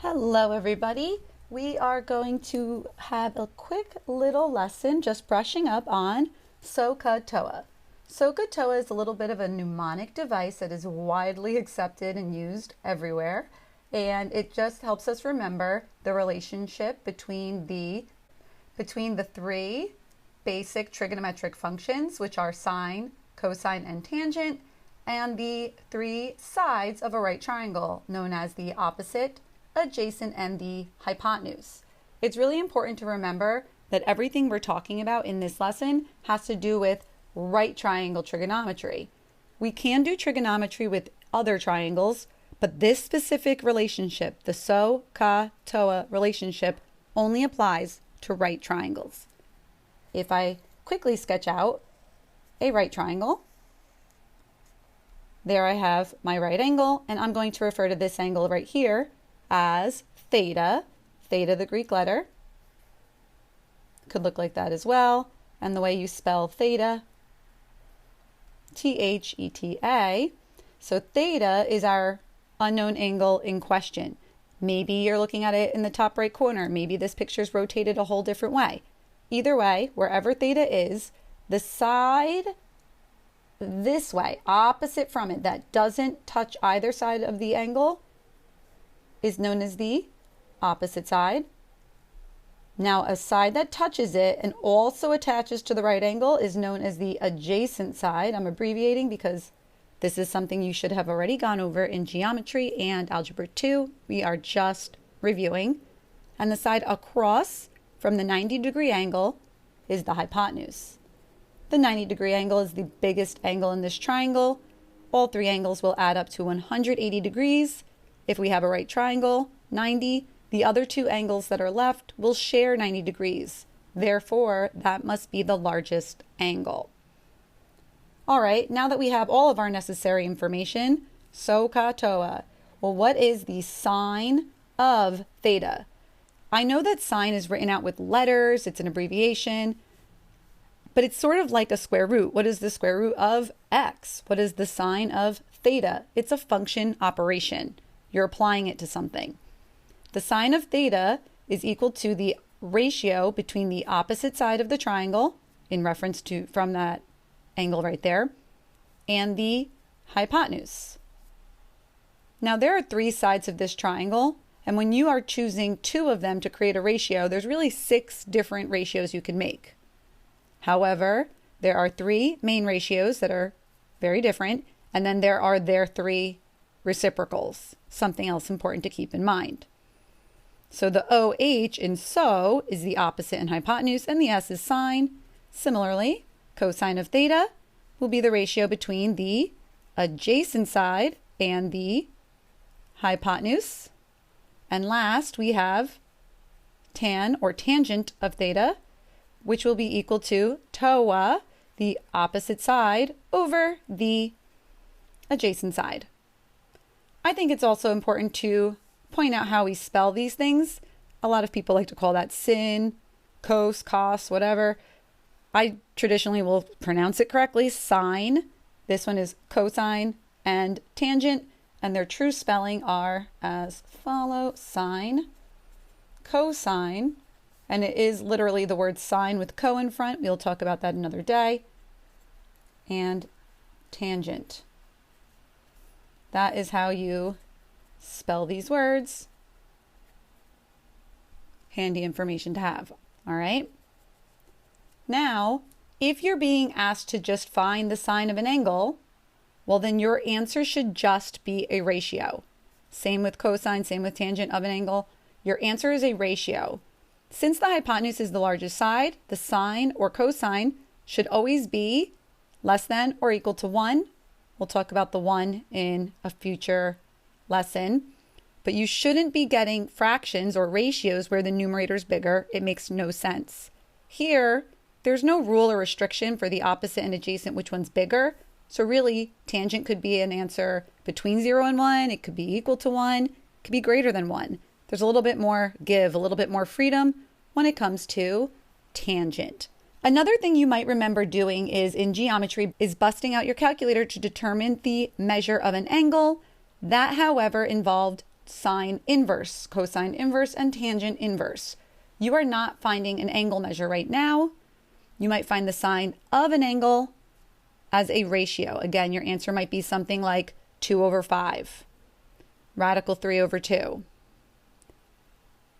Hello everybody. We are going to have a quick little lesson just brushing up on SOH CAH TOA. SOH CAH TOA is a little bit of a mnemonic device that is widely accepted and used everywhere, and it just helps us remember the relationship between the three basic trigonometric functions, which are sine, cosine, and tangent, and the three sides of a right triangle known as the opposite, adjacent, and the hypotenuse. It's really important to remember that everything we're talking about in this lesson has to do with right triangle trigonometry. We can do trigonometry with other triangles, but this specific relationship, the SOH CAH TOA relationship, only applies to right triangles. If I quickly sketch out a right triangle, there I have my right angle, and I'm going to refer to this angle right here as theta, the Greek letter. Could look like that as well. And the way you spell theta, T-H-E-T-A. So theta is our unknown angle in question. Maybe you're looking at it in the top right corner. Maybe this picture's rotated a whole different way. Either way, wherever theta is, the side this way, opposite from it, that doesn't touch either side of the angle, is known as the opposite side. Now, a side that touches it and also attaches to the right angle is known as the adjacent side. I'm abbreviating because this is something you should have already gone over in geometry and algebra 2. We are just reviewing. And the side across from the 90-degree angle is the hypotenuse. The 90-degree angle is the biggest angle in this triangle. All three angles will add up to 180 degrees. If we have a right triangle, 90, the other two angles that are left will share 90 degrees. Therefore, that must be the largest angle. All right, now that we have all of our necessary information, SOH CAH TOA. Well, what is the sine of theta? I know that sine is written out with letters, it's an abbreviation, but it's sort of like a square root. What is the square root of x? What is the sine of theta? It's a function operation. You're applying it to something. The sine of theta is equal to the ratio between the opposite side of the triangle, in reference to from that angle right there, and the hypotenuse. Now there are three sides of this triangle, and when you are choosing two of them to create a ratio, there's really 6 different ratios you can make. However, there are 3 main ratios that are very different, and then there are their 3 reciprocals, something else important to keep in mind. So the OH in SO is the opposite in hypotenuse, and the S is sine. Similarly, cosine of theta will be the ratio between the adjacent side and the hypotenuse. And last, we have tan or tangent of theta, which will be equal to TOA, the opposite side, over the adjacent side. I think it's also important to point out how we spell these things. A lot of people like to call that sin, cos, cos, whatever. I traditionally will pronounce it correctly, sine. This one is cosine, and tangent, and their true spelling are as follow: sine, cosine, and it is literally the word sine with co in front. We'll talk about that another day. And tangent. That is how you spell these words. Handy information to have. All right. Now, if you're being asked to just find the sine of an angle, well, then your answer should just be a ratio. Same with cosine, same with tangent of an angle. Your answer is a ratio. Since the hypotenuse is the largest side, the sine or cosine should always be less than or equal to 1. We'll talk about the 1 in a future lesson. But you shouldn't be getting fractions or ratios where the numerator is bigger. It makes no sense. Here, there's no rule or restriction for the opposite and adjacent which one's bigger. So really, tangent could be an answer between 0 and 1. It could be equal to 1. It could be greater than 1. There's a little bit more give, a little bit more freedom when it comes to tangent. Another thing you might remember doing is in geometry is busting out your calculator to determine the measure of an angle. That, however, involved sine inverse, cosine inverse, and tangent inverse. You are not finding an angle measure right now. You might find the sine of an angle as a ratio. Again, your answer might be something like 2/5, radical 3/2,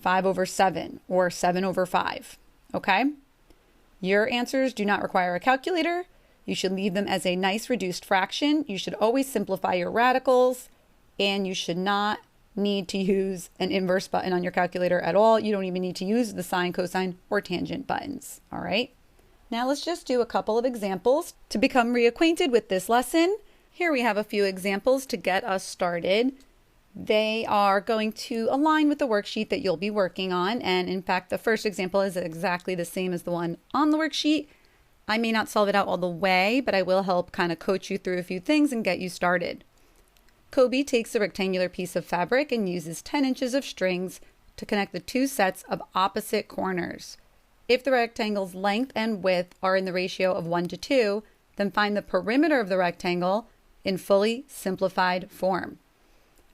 5/7, or 7/5. Okay? Your answers do not require a calculator. You should leave them as a nice reduced fraction. You should always simplify your radicals, and you should not need to use an inverse button on your calculator at all. You don't even need to use the sine, cosine, or tangent buttons. All right? Now let's just do a couple of examples to become reacquainted with this lesson. Here we have a few examples to get us started. They are going to align with the worksheet that you'll be working on. And in fact, the first example is exactly the same as the one on the worksheet. I may not solve it out all the way, but I will help kind of coach you through a few things and get you started. Kobe takes a rectangular piece of fabric and uses 10 inches of strings to connect the two sets of opposite corners. If the rectangle's length and width are in the ratio of 1:2, then find the perimeter of the rectangle in fully simplified form.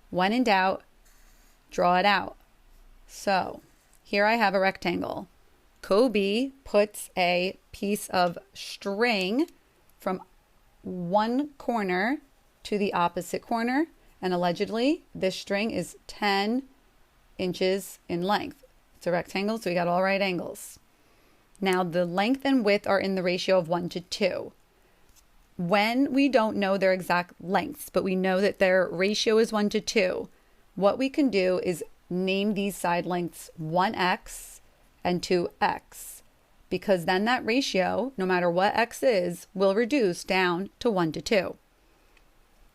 When in doubt, draw it out. So here I have a rectangle. Kobe puts a piece of string from one corner to the opposite corner, and allegedly this string is 10 inches in length. It's a rectangle, so we got all right angles. Now the length and width are in the ratio of 1:2. When we don't know their exact lengths, but we know that their ratio is 1:2, what we can do is name these side lengths 1x and 2x, because then that ratio, no matter what x is, will reduce down to 1:2.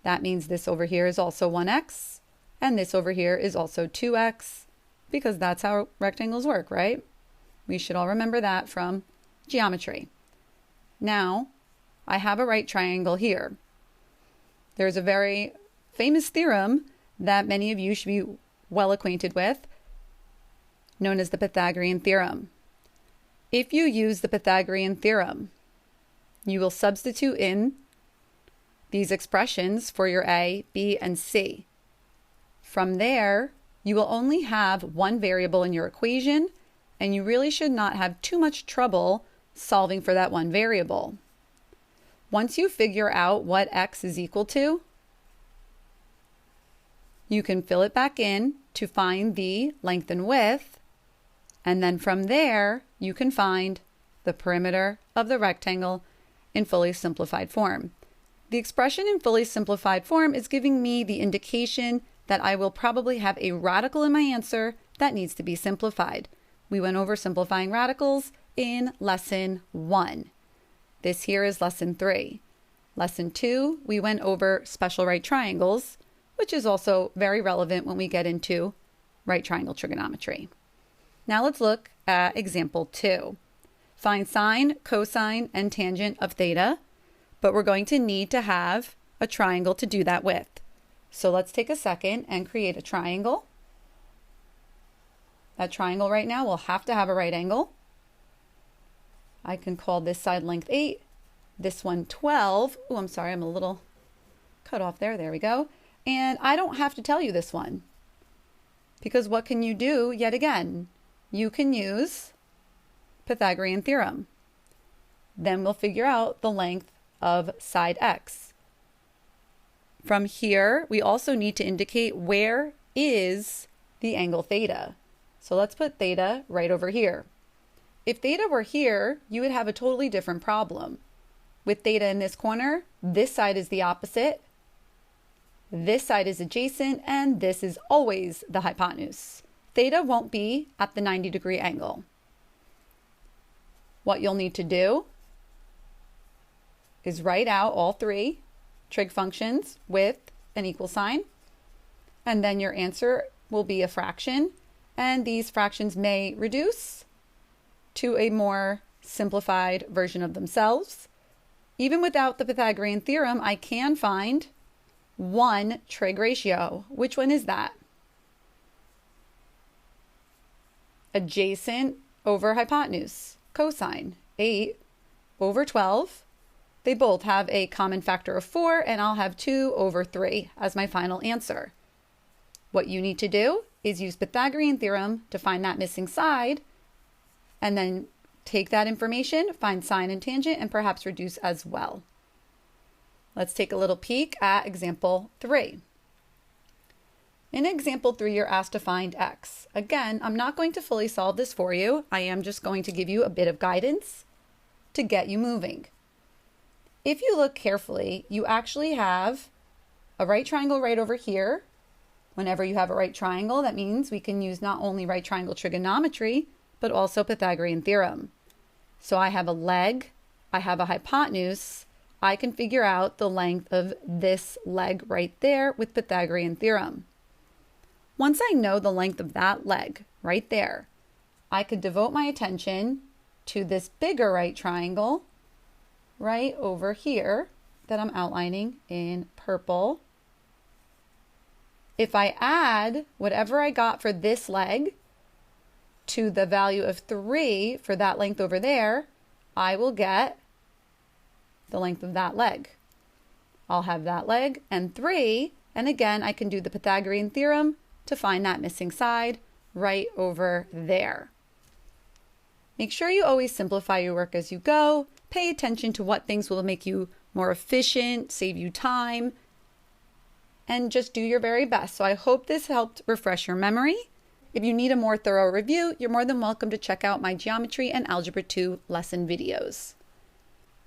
That means this over here is also 1x, and this over here is also 2x, because that's how rectangles work, right? We should all remember that from geometry. Now, I have a right triangle here. There's a very famous theorem that many of you should be well acquainted with, known as the Pythagorean Theorem. If you use the Pythagorean Theorem, you will substitute in these expressions for your A, B, and C. From there, you will only have one variable in your equation, and you really should not have too much trouble solving for that one variable. Once you figure out what x is equal to, you can fill it back in to find the length and width, and then from there, you can find the perimeter of the rectangle in fully simplified form. The expression in fully simplified form is giving me the indication that I will probably have a radical in my answer that needs to be simplified. We went over simplifying radicals in lesson 1. This here is lesson 3. Lesson 2, we went over special right triangles, which is also very relevant when we get into right triangle trigonometry. Now let's look at example 2. Find sine, cosine, and tangent of theta, but we're going to need to have a triangle to do that with. So let's take a second and create a triangle. That triangle right now will have to have a right angle. I can call this side length 8, this one 12. Oh, I'm sorry, I'm a little cut off there. There we go. And I don't have to tell you this one, because what can you do yet again? You can use Pythagorean Theorem. Then we'll figure out the length of side x. From here, we also need to indicate where is the angle theta. So let's put theta right over here. If theta were here, you would have a totally different problem. With theta in this corner, this side is the opposite, this side is adjacent, and this is always the hypotenuse. Theta won't be at the 90-degree angle. What you'll need to do is write out all three trig functions with an equal sign, and then your answer will be a fraction, and these fractions may reduce to a more simplified version of themselves. Even without the Pythagorean theorem, I can find one trig ratio. Which one is that? Adjacent over hypotenuse, cosine, 8 over 12. They both have a common factor of 4, and I'll have 2 over 3 as my final answer. What you need to do is use Pythagorean Theorem to find that missing side, and then take that information, find sine and tangent, and perhaps reduce as well. Let's take a little peek at example 3. In example 3, you're asked to find x. Again, I'm not going to fully solve this for you. I am just going to give you a bit of guidance to get you moving. If you look carefully, you actually have a right triangle right over here. Whenever you have a right triangle, that means we can use not only right triangle trigonometry, but also Pythagorean theorem. So I have a leg, I have a hypotenuse. I can figure out the length of this leg right there with Pythagorean theorem. Once I know the length of that leg right there, I could devote my attention to this bigger right triangle right over here that I'm outlining in purple. If I add whatever I got for this leg to the value of 3 for that length over there, I will get the length of that leg. I'll have that leg and 3, and again I can do the Pythagorean theorem to find that missing side right over there. Make sure you always simplify your work as you go. Pay attention to what things will make you more efficient, save you time, and just do your very best. So I hope this helped refresh your memory. If you need a more thorough review, you're more than welcome to check out my Geometry and Algebra 2 lesson videos.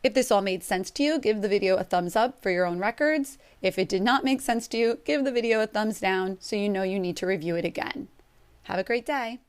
If this all made sense to you, give the video a thumbs up for your own records. If it did not make sense to you, give the video a thumbs down so you know you need to review it again. Have a great day.